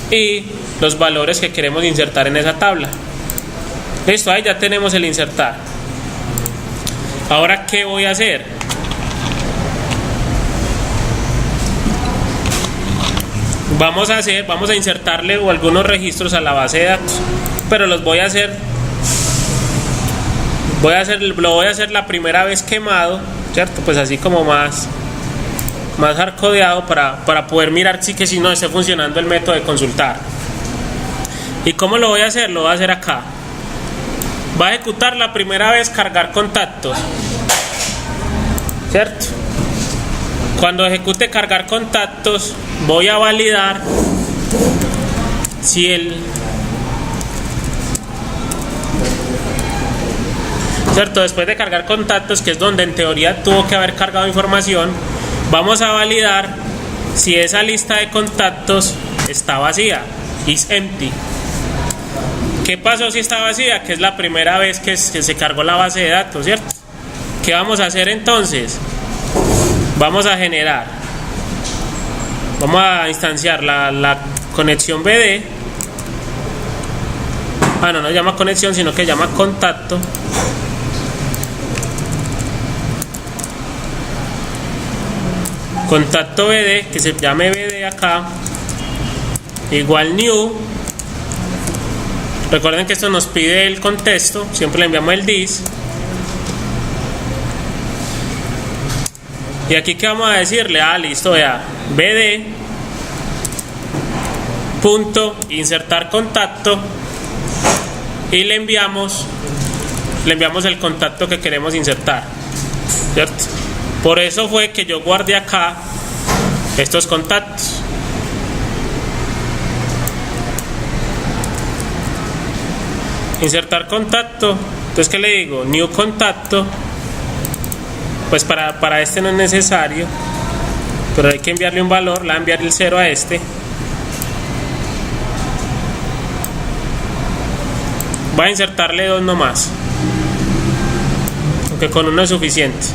Y los valores que queremos insertar en esa tabla. Listo, ahí ya tenemos el insertar. Ahora, ¿qué voy a hacer? Vamos a insertarle algunos registros a la base de datos, pero lo voy a hacer la primera vez quemado, ¿cierto? Pues así como más hardcodeado para poder mirar si no esté funcionando el método de consultar. ¿Y cómo lo voy a hacer? Lo voy a hacer acá. Va a ejecutar la primera vez cargar contactos, ¿cierto? Cuando ejecute cargar contactos, voy a validar si ¿cierto? Después de cargar contactos, que es donde en teoría tuvo que haber cargado información, vamos a validar si esa lista de contactos está vacía, is empty. ¿Qué pasó si está vacía? Que es la primera vez que se cargó la base de datos, ¿cierto? ¿Qué vamos a hacer entonces? Vamos a instanciar la conexión BD. No llama conexión, sino que llama contacto. Contacto BD, que se llame BD acá, igual new. Recuerden que esto nos pide el contexto, siempre le enviamos el this. Y aquí que vamos a decirle, listo, vea, BD punto insertar contacto, y le enviamos el contacto que queremos insertar, ¿cierto? Por eso fue que yo guardé acá estos contactos. Insertar contacto, entonces ¿qué le digo? New contacto. Pues para este no es necesario, pero hay que enviarle un valor. Le voy a enviar el 0 a este. Voy a insertarle 2 nomás, aunque con 1 es suficiente.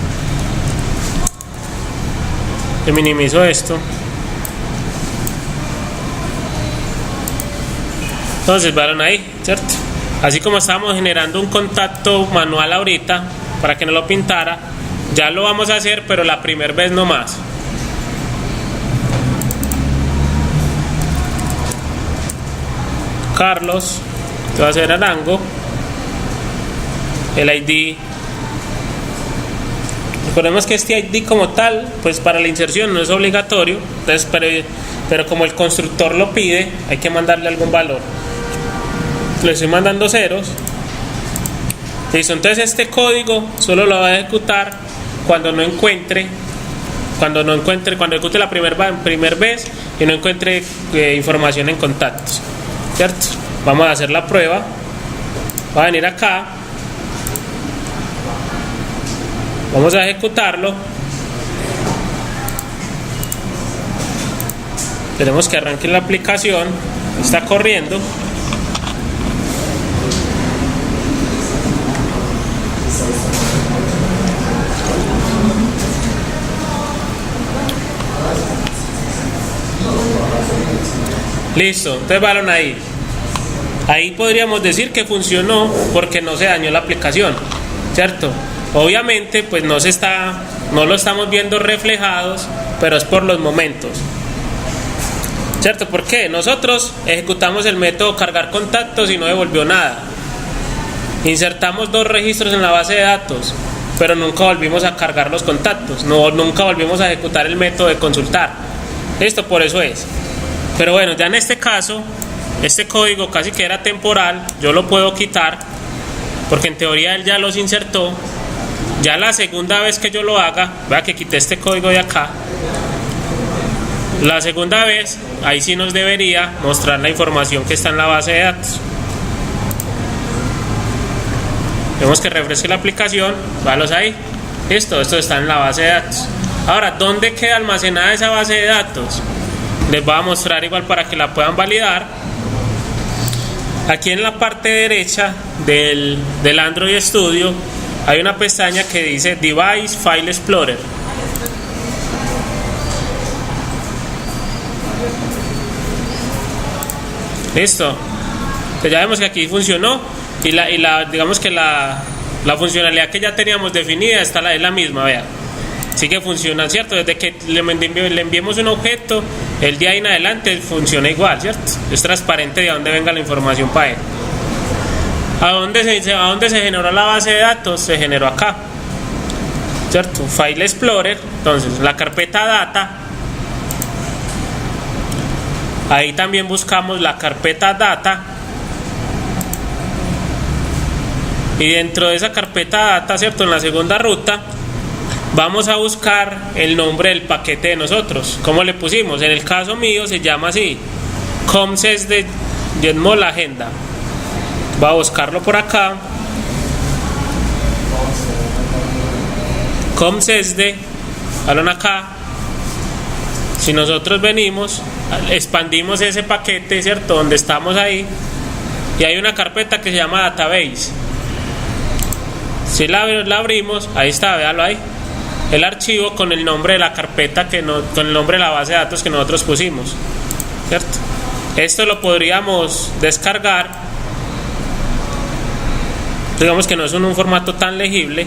Le minimizo esto. Entonces, vieron ahí, ¿cierto? Así como estábamos generando un contacto manual ahorita para que no lo pintara, ya lo vamos a hacer, pero la primera vez no más. Carlos, que va a ser Arango. El ID. Recordemos que este ID como tal, pues para la inserción no es obligatorio. Entonces, pero como el constructor lo pide, hay que mandarle algún valor. Le estoy mandando ceros. Listo, entonces este código solo lo va a ejecutar cuando ejecute la primera vez y no encuentre información en contactos, ¿cierto? Vamos a hacer la prueba. Va a venir acá, vamos a ejecutarlo. Tenemos que arranque la aplicación, está corriendo. Listo, entonces van ahí. Ahí podríamos decir que funcionó porque no se dañó la aplicación, ¿cierto? Obviamente pues no lo estamos viendo reflejados, pero es por los momentos, ¿cierto? ¿Por qué? Nosotros ejecutamos el método cargar contactos y no devolvió nada. Insertamos 2 registros en la base de datos, pero nunca volvimos a cargar los contactos, nunca volvimos a ejecutar el método de consultar. Esto por eso es. Pero bueno, ya en este caso, este código casi que era temporal, yo lo puedo quitar, porque en teoría él ya los insertó. Ya la segunda vez que yo lo haga, vea que quité este código de acá, la segunda vez, ahí sí nos debería mostrar la información que está en la base de datos. Vemos que refresque la aplicación, válos ahí, listo, esto está en la base de datos. Ahora, ¿dónde queda almacenada esa base de datos? Les voy a mostrar igual para que la puedan validar. Aquí en la parte derecha del Android Studio hay una pestaña que dice Device File Explorer. Listo, pues ya vemos que aquí funcionó y digamos que la funcionalidad que ya teníamos definida es la misma, vea. Sí que funciona, ¿cierto? Desde que le enviemos un objeto, el día en adelante funciona igual, ¿cierto? Es transparente de dónde venga la información para él. ¿A dónde se generó la base de datos? Se generó acá, ¿cierto? File Explorer, entonces la carpeta Data. Ahí también buscamos la carpeta Data. Y dentro de esa carpeta Data, ¿cierto? En la segunda ruta, vamos a buscar el nombre del paquete de nosotros. ¿Cómo le pusimos? En el caso mío se llama así: COMSES de Jetmol Agenda. Voy a buscarlo por acá. COMSES de, hablan acá. Si nosotros venimos, expandimos ese paquete, ¿cierto? Donde estamos ahí, y hay una carpeta que se llama Database. Si la abrimos, ahí está, véalo ahí. El archivo con el nombre de la carpeta, con el nombre de la base de datos que nosotros pusimos, ¿cierto? Esto lo podríamos descargar. Digamos que no es un formato tan legible,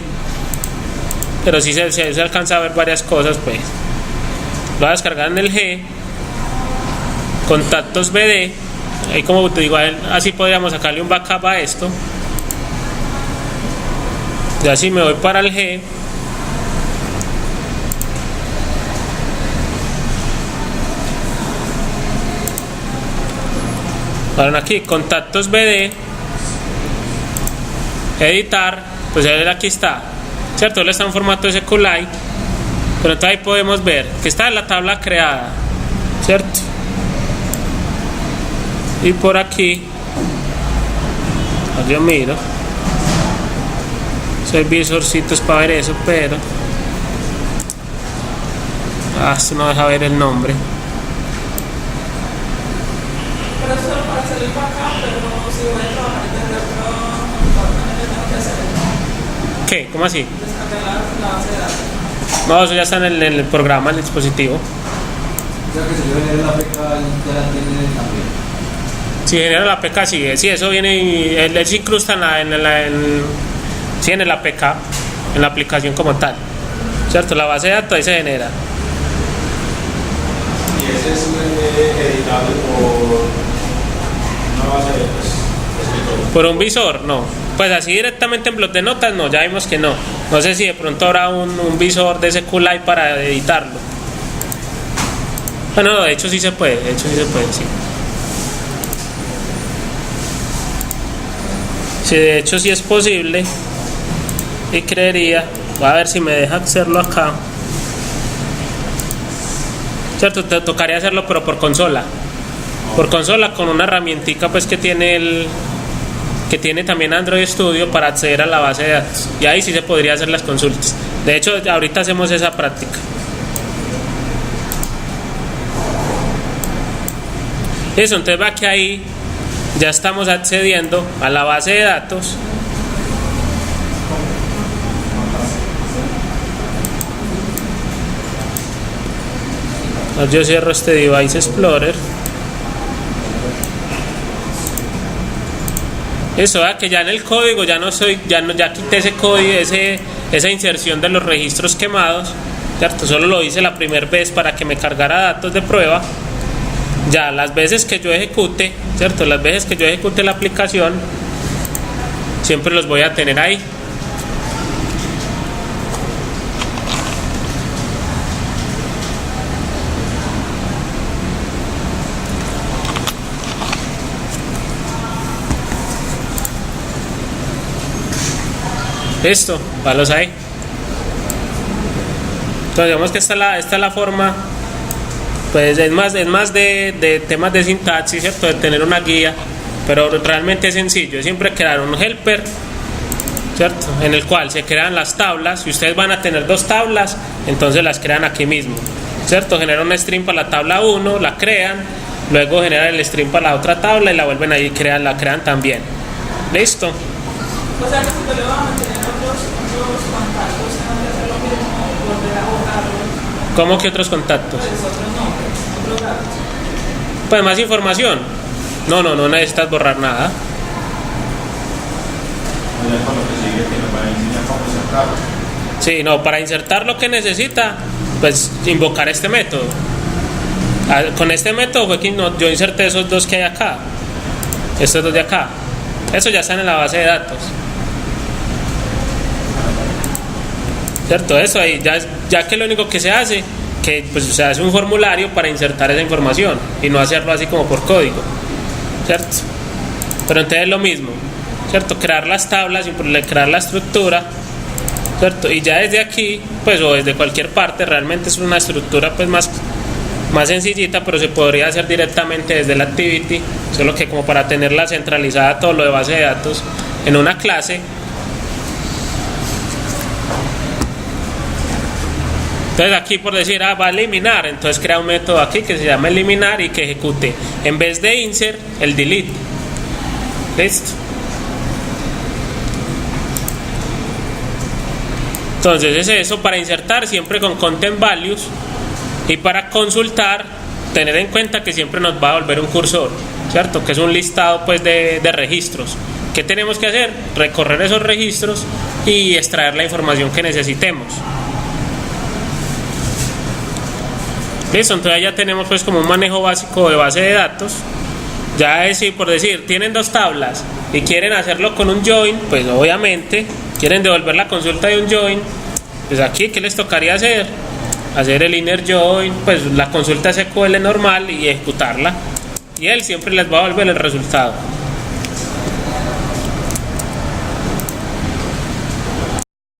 pero sí se alcanza a ver varias cosas, pues. Lo voy a descargar en el G, contactos BD. Ahí, como te digo, así podríamos sacarle un backup a esto. Ya si me voy para el G, ahora aquí, contactos BD, editar, pues aquí está, ¿cierto? Él está en formato SQLite, pero entonces ahí podemos ver que está en la tabla creada, ¿cierto? Y por aquí, yo miro, soy visorcitos para ver eso, pero esto no deja ver el nombre. Pero eso es para hacer el backup, pero no si voy a trabajar desde otro, tengo que hacer. ¿Qué? ¿Cómo así? Descargar la base de datos. No, eso ya está en el programa, en el dispositivo. O sea que si yo genero la APK, ya la tiene también. Si genera la APK, sí, eso viene, él se incrusta en el APK, en la aplicación como tal, ¿cierto? La base de datos ahí se genera. Y ese es editable por una base de datos. ¿Por un visor? No. Pues así directamente en bloc de notas, no, ya vimos que no. No sé si de pronto habrá un visor de SQLite para editarlo. Bueno, de hecho sí se puede, sí. Sí, de hecho sí es posible. Y creería, voy a ver si me deja hacerlo acá. Cierto, te tocaría hacerlo pero por consola. Por consola con una herramientica pues que tiene también Android Studio para acceder a la base de datos. Y ahí sí se podría hacer las consultas. De hecho, ahorita hacemos esa práctica. Eso, entonces va que ahí ya estamos accediendo a la base de datos. Yo cierro este Device Explorer. Eso, que ya en el código ya quité ese código, esa inserción de los registros quemados, ¿cierto? Solo lo hice la primera vez para que me cargara datos de prueba. Ya las veces que yo ejecute, ¿cierto? Las veces que yo ejecute la aplicación, siempre los voy a tener ahí. Listo, palos ahí. Entonces digamos que esta es la forma, pues es más de temas de sintaxis, ¿cierto? De tener una guía, pero realmente es sencillo, es siempre crear un helper, ¿cierto? En el cual se crean las tablas. Si ustedes van a tener dos tablas, entonces las crean aquí mismo, ¿cierto? Generan un string para la tabla 1, la crean, luego generan el string para la otra tabla y la vuelven ahí, la crean también. Listo. O sea que si te le van a mantener otros contactos, tengo que hacer lo mismo, volver a borrarlos. ¿Cómo que otros contactos? Pues otros nombres, otros datos. Pues más información. No necesitas borrar nada. Ya con lo que sigue tiene para enseñar cómo insertarlo. Sí, no, para insertar lo que necesita, pues invocar este método. Con este método fue que yo inserté esos dos que hay acá. Estos dos de acá. Eso ya están en la base de datos. ¿Cierto? Eso ahí, ya que lo único que se hace, que pues se hace un formulario para insertar esa información y no hacerlo así como por código, ¿cierto? Pero entonces es lo mismo, ¿cierto? Crear las tablas y crear la estructura, ¿cierto? Y ya desde aquí, pues o desde cualquier parte, realmente es una estructura pues más sencillita, pero se podría hacer directamente desde la activity, solo que como para tenerla centralizada todo lo de base de datos en una clase. Entonces aquí por decir, va a eliminar, entonces crea un método aquí que se llama eliminar y que ejecute en vez de insert el delete. Listo. Entonces es eso, para insertar siempre con content values, y para consultar tener en cuenta que siempre nos va a volver un cursor, ¿cierto? Que es un listado pues de registros. ¿Qué tenemos que hacer? Recorrer esos registros y extraer la información que necesitemos. Listo, entonces ya tenemos pues como un manejo básico de base de datos. Ya es por decir, tienen dos tablas y quieren hacerlo con un join, pues obviamente quieren devolver la consulta de un join, pues aquí ¿qué les tocaría hacer? Hacer el inner join, pues la consulta SQL normal y ejecutarla, y él siempre les va a devolver el resultado.